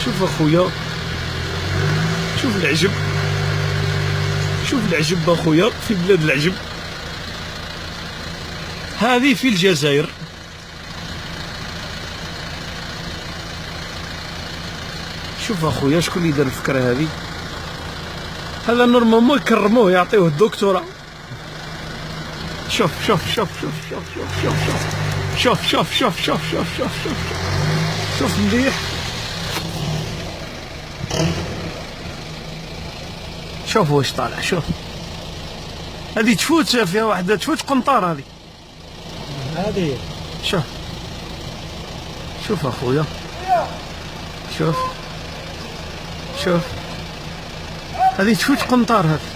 شوف اخويا، شوف العجب، شوف العجب اخويا في بلاد العجب. هذه في الجزائر. شوف اخويا شكون اللي دار الفكره هذه. هذا نورمالمون يكرموه يعطيوه الدكتوراه. شوف شوف شوف شوف شوف شوف شوف شوف شوف شوف شوف شوف شوف شوف شوف مليح. شوف واش طالع. شوف هذه تفوت فيها واحدة، تفوت قنطار هذه. هذه شوف شوف اخويا، شوف شوف هذه تفوت قنطار هذه.